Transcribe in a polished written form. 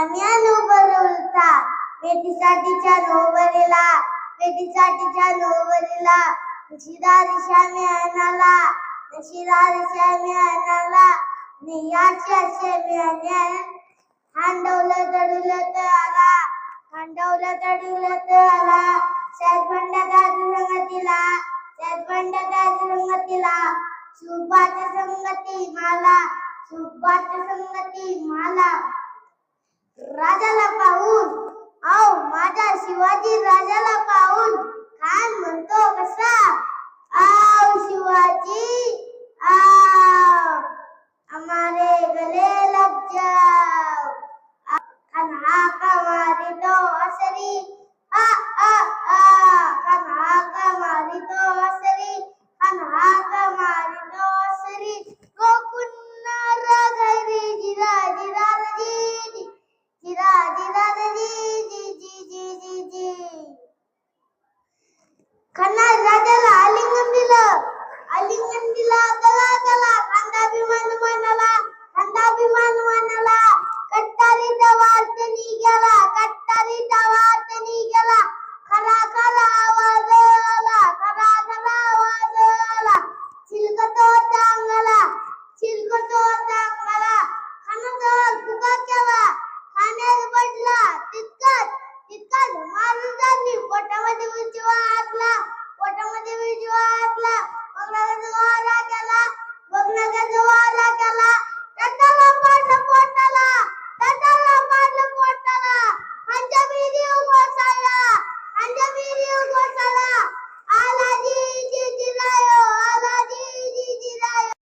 पाण्यानं भरवता वेटीसाठीच्या नोवरीला वेटीसाठीच्या नोवरीला नशिदार श्यामी आणाला नशिदार श्यामी आणाला नियाच्या श्याम्याने हांडवलं तडुलं तर आला हांडवलं तडुलं तर आला सॅदबंड्याच्या संगतीला सॅदबंड्याच्या संगतीला सुबाच्या संगती माला सुबाच्या संगती माला राजाला पाहून माझा शिवाजी राजाला पाहून खान म्हणतो कसा शिवाजी हमारे गले लग जाओ खान का मारी तो असरी खान का मारी तो असरी खान का मारी तो असरी गोकुन्नारा घरी जिरा जिरा जी जिरा जिरा जी जी जी जी जी जी खाना राजाला आलिंगन दिलं गला गला खांदाभिमान मानाला कट्टारीचा वार्तनी गेला खरा खरा आवाज आला चिलकतो चांगला खानाचा फुका केला खाण्यात पडला तितकाच मारुजांनी पोटामध्ये उजवा हातला बघण्याचा वारा केला त्याला मारलं पोटाला खांच्या विहिरी उघोसाला आला जी जी जी